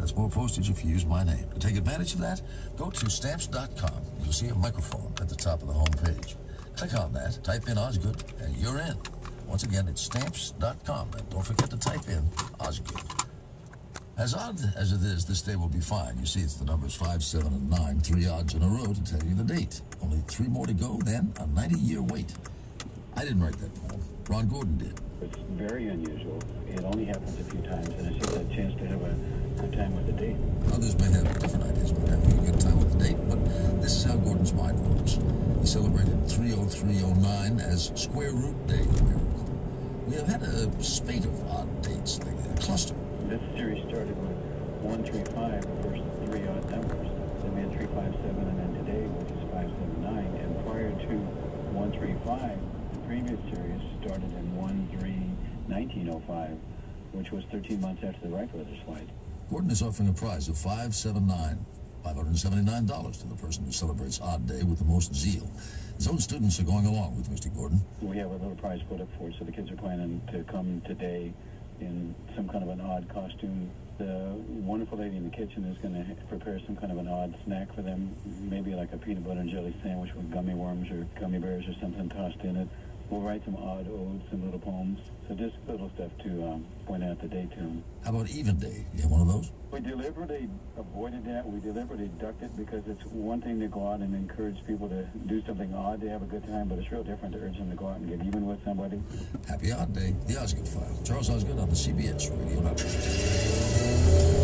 That's more postage if you use my name. To take advantage of that, go to stamps.com. You'll see a microphone at the top of the home page. Click on that, type in Osgood, and you're in. Once again, it's stamps.com. And don't forget to type in Osgood. As odd as it is, this day will be fine. You see, it's the numbers 5, 7, and 9, 3 odds in a row to tell you the date. Only 3 more to go, then a 90-year wait. I didn't write that poem. Ron Gordon did. It's very unusual. It only happens a few times, and it's just a chance to have a good time with the date. Others may have different ideas about having a good time with the date, but this is how Gordon's mind works. He celebrated 30309 as Square Root Day, you may recall. We have had a spate of odd dates, like a cluster. This series started with 135, the first 3 odd numbers. Then we had 357, and then today, which is 579. And prior to 135, the previous series started in 1/3/1905, which was 13 months after the Wright brothers flight. Gordon is offering a prize of $579 to the person who celebrates Odd Day with the most zeal. His own students are going along with Mr. Gordon. We have a little prize put up for it, so the kids are planning to come today in some kind of an odd costume. The wonderful lady in the kitchen is going to prepare some kind of an odd snack for them, maybe like a peanut butter and jelly sandwich with gummy worms or gummy bears or something tossed in it. We'll write some odd odes and little poems. So just little stuff to point out the day to them. How about Even Day? You have one of those? We deliberately avoided that. We deliberately ducked it because it's one thing to go out and encourage people to do something odd to have a good time, but it's real different to urge them to go out and get even with somebody. Happy Odd Day, the Osgood File. Charles Osgood on the CBS Radio Network.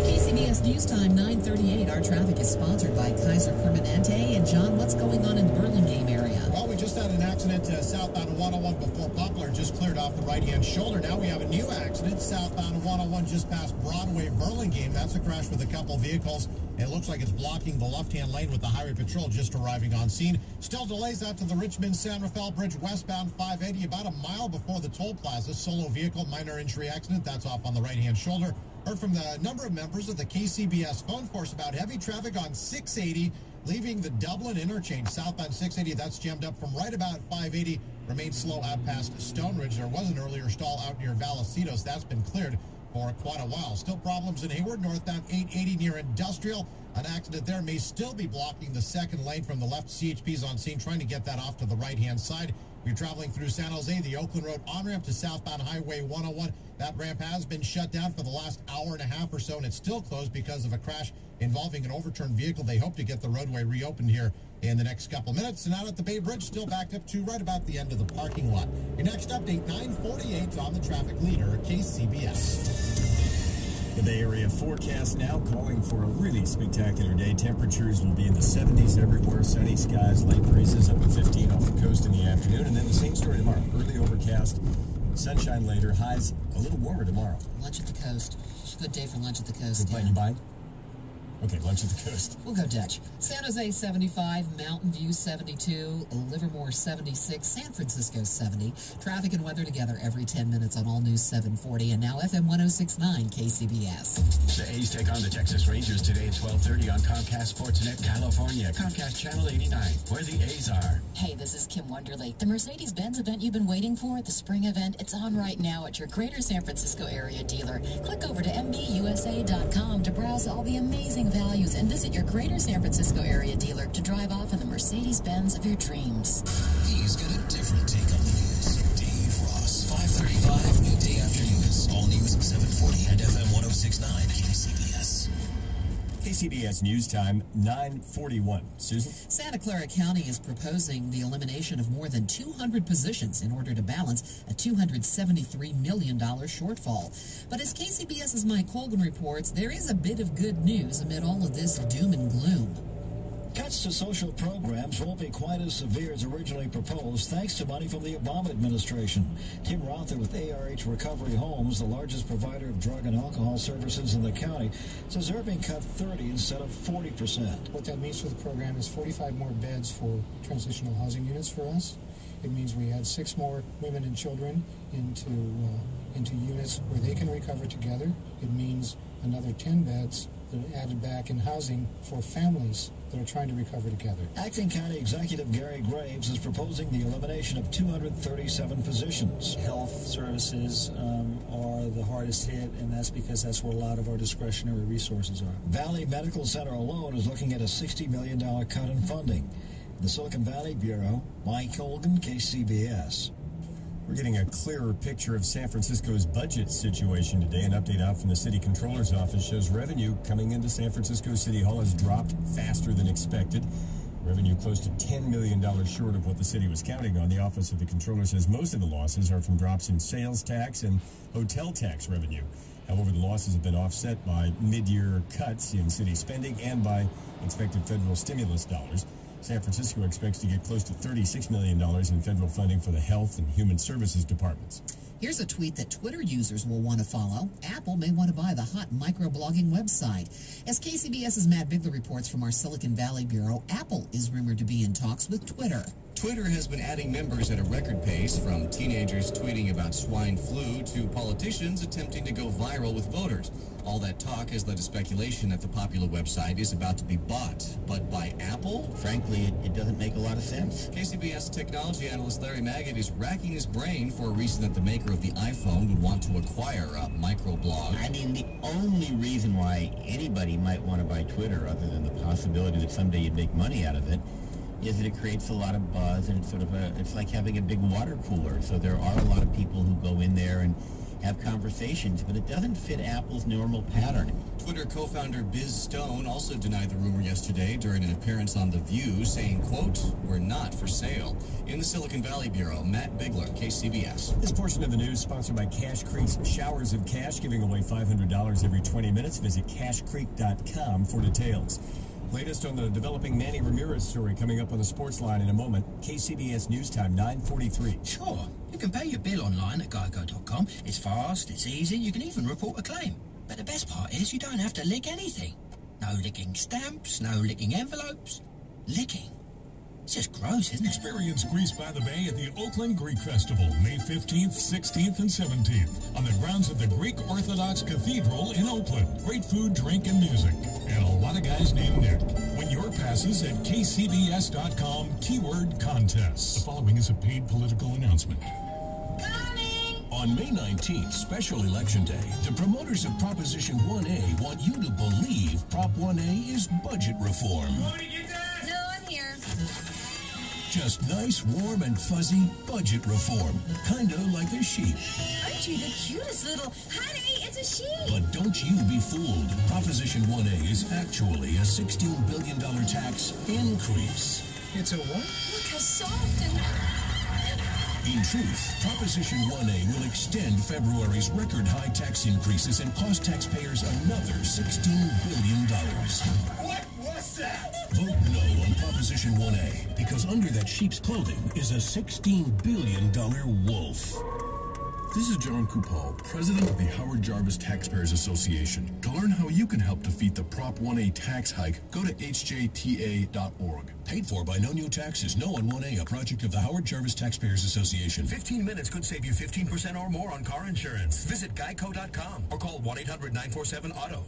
KCBS News Time 9:38. Our traffic is sponsored by Kaiser Permanente. And John, what's going on in the Burlingame area? Well, we just had an accident southbound 101 before Poplar, just cleared off the right-hand shoulder. Now we have a new accident southbound 101 just past Broadway, Burlingame. That's a crash with a couple vehicles. It looks like it's blocking the left-hand lane with the highway patrol just arriving on scene. Still delays out to the Richmond-San Rafael Bridge westbound 580, about a mile before the toll plaza. Solo vehicle, minor injury accident. That's off on the right-hand shoulder. Heard from the number of members of the KCBS phone force about heavy traffic on 680, leaving the Dublin interchange southbound 680. That's jammed up from right about 580. Remains slow out past Stone Ridge. There was an earlier stall out near Vallecito. That's been cleared for quite a while. Still problems in Hayward, northbound 880 near Industrial. An accident there may still be blocking the second lane from the left. CHP's on scene trying to get that off to the right-hand side. If you're traveling through San Jose, the Oakland Road on-ramp to southbound Highway 101. That ramp has been shut down for the last hour and a half or so, and it's still closed because of a crash involving an overturned vehicle. They hope to get the roadway reopened here in the next couple of minutes. And out at the Bay Bridge, still backed up to right about the end of the parking lot. Your next update, 9:48 on the traffic leader, KCBS. The Bay Area forecast now calling for a really spectacular day. Temperatures will be in the 70s everywhere. Sunny skies, light breezes up to 15 off the coast in the afternoon. And then the same story tomorrow. Early overcast, sunshine later, highs a little warmer tomorrow. Lunch at the coast. Good day for lunch at the coast. Good plan, you buying? Okay, lunch at the coast. We'll go Dutch. San Jose 75, Mountain View 72, Livermore 76, San Francisco 70. Traffic and weather together every 10 minutes on All News 740 and now FM 1069 KCBS. The A's take on the Texas Rangers today at 12:30 on Comcast Sportsnet California, Comcast Channel 89, where the A's are. Hey, this is Kim Wonderly. The Mercedes-Benz event you've been waiting for, the spring event, it's on right now at your greater San Francisco area dealer. Click over to MBUSA.com to browse all the amazing values and visit your greater San Francisco area dealer to drive off in the Mercedes-Benz of your dreams. He's got a different take on the news. Dave Ross, 535 weekday afternoons. All News 740 and FM 1069 KCBS. KCBS News Time, 9:41. Susan? Santa Clara County is proposing the elimination of more than 200 positions in order to balance a $273 million shortfall. But as KCBS's Mike Colgan reports, there is a bit of good news amid all of this doom and gloom. Cuts to social programs won't be quite as severe as originally proposed, thanks to money from the Obama administration. Tim Rother with ARH Recovery Homes, the largest provider of drug and alcohol services in the county, says they're being cut 30 instead of 40%. What that means for the program is 45 more beds for transitional housing units for us, It means we add 6 more women and children into units where they can recover together. It means another 10 beds that are added back in housing for families that are trying to recover together. Acting County Executive Gary Graves is proposing the elimination of 237 positions. Health services are the hardest hit, and that's because that's where a lot of our discretionary resources are. Valley Medical Center alone is looking at a $60 million cut in funding. The Silicon Valley Bureau, Mike Holgan, KCBS. We're getting a clearer picture of San Francisco's budget situation today. An update out from the city controller's office shows revenue coming into San Francisco City Hall has dropped faster than expected. Revenue close to $10 million short of what the city was counting on. The office of the controller says most of the losses are from drops in sales tax and hotel tax revenue. However, the losses have been offset by mid-year cuts in city spending and by expected federal stimulus dollars. San Francisco expects to get close to $36 million in federal funding for the health and human services departments. Here's a tweet that Twitter users will want to follow. Apple may want to buy the hot microblogging website. As KCBS's Matt Bigler reports from our Silicon Valley Bureau, Apple is rumored to be in talks with Twitter. Twitter has been adding members at a record pace, from teenagers tweeting about swine flu to politicians attempting to go viral with voters. All that talk has led to speculation that the popular website is about to be bought. But by Apple? Frankly, it doesn't make a lot of sense. KCBS technology analyst Larry Magid is racking his brain for a reason that the maker of the iPhone would want to acquire a microblog. I mean, the only reason why anybody might want to buy Twitter, other than the possibility that someday you'd make money out of it, is that it creates a lot of buzz, and it's sort of it's like having a big water cooler. So there are a lot of people who go in there and have conversations, but it doesn't fit Apple's normal pattern. Twitter co-founder Biz Stone also denied the rumor yesterday during an appearance on The View, saying, quote, "We're not for sale." In the Silicon Valley Bureau, Matt Bigler, KCBS. This portion of the news sponsored by Cash Creek's Showers of Cash, giving away $500 every 20 minutes. Visit cashcreek.com for details. Latest on the developing Manny Ramirez story coming up on the sports line in a moment. KCBS News Time, 9:43. Sure. You can pay your bill online at geico.com. It's fast, it's easy, you can even report a claim. But the best part is you don't have to lick anything. No licking stamps, no licking envelopes. Licking. It's just gross, isn't it? Experience Grease by the Bay at the Oakland Greek Festival, May 15th, 16th, and 17th, on the grounds of the Greek Orthodox Cathedral in Oakland. Great food, drink, and music. And a lot of guys named Nick. Win your passes at kcbs.com, keyword contest. The following is a paid political announcement. On May 19th, special election day, the promoters of Proposition 1A want you to believe Prop 1A is budget reform. No, I'm here. Just nice, warm, and fuzzy budget reform. Kinda like a sheep. Aren't you the cutest little... Honey, it's a sheep! But don't you be fooled. Proposition 1A is actually a $16 billion tax increase. It's a what? Look how soft and... In truth, Proposition 1A will extend February's record-high tax increases and cost taxpayers another $16 billion. What was that? Vote no on Proposition 1A, because under that sheep's clothing is a $16 billion wolf. This is John Kupal, president of the Howard Jarvis Taxpayers Association. To learn how you can help defeat the Prop 1A tax hike, go to hjta.org. Paid for by No New Taxes, No on 1A, a project of the Howard Jarvis Taxpayers Association. 15 minutes could save you 15% or more on car insurance. Visit geico.com or call 1-800-947-AUTO.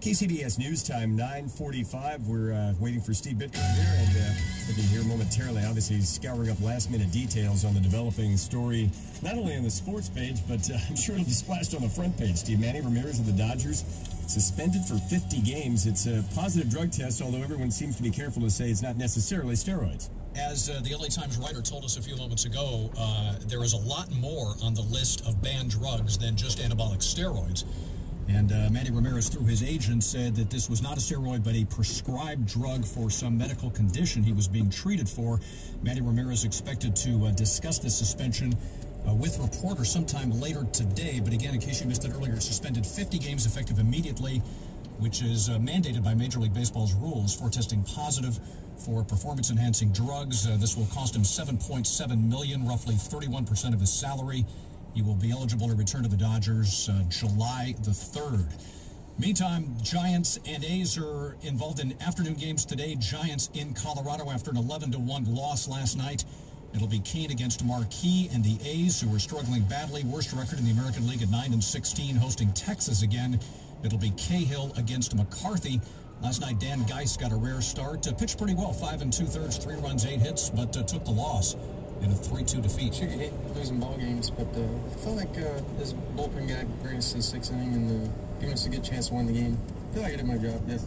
KCBS News Time, 9:45. We're waiting for Steve Bitcoin here, and we'll be here momentarily. Obviously, he's scouring up last-minute details on the developing story, not only on the sports page, but I'm sure it'll be splashed on the front page. Steve, Manny Ramirez of the Dodgers, suspended for 50 games. It's a positive drug test, although everyone seems to be careful to say it's not necessarily steroids. As the LA Times writer told us a few moments ago, there is a lot more on the list of banned drugs than just anabolic steroids. And Manny Ramirez, through his agent, said that this was not a steroid, but a prescribed drug for some medical condition he was being treated for. Manny Ramirez expected to discuss the suspension with reporters sometime later today. But again, in case you missed it earlier, suspended 50 games effective immediately, which is mandated by Major League Baseball's rules for testing positive for performance-enhancing drugs. This will cost him $7.7 million, roughly 31% of his salary. He will be eligible to return to the Dodgers July the 3rd. Meantime, Giants and A's are involved in afternoon games today. Giants in Colorado after an 11-1 loss last night. It'll be Kane against Marquee, and the A's, who are struggling badly, worst record in the American League at 9-16, hosting Texas again. It'll be Cahill against McCarthy. Last night, Dan Geis got a rare start. Pitched pretty well, 5 2/3, 3 runs, 8 hits, but took the loss in a 3-2 defeat. Sure, you hate losing ball games, but I feel like this bullpen guy bringing us to the 6th inning and giving us a good chance to win the game. I feel like I did my job, yes.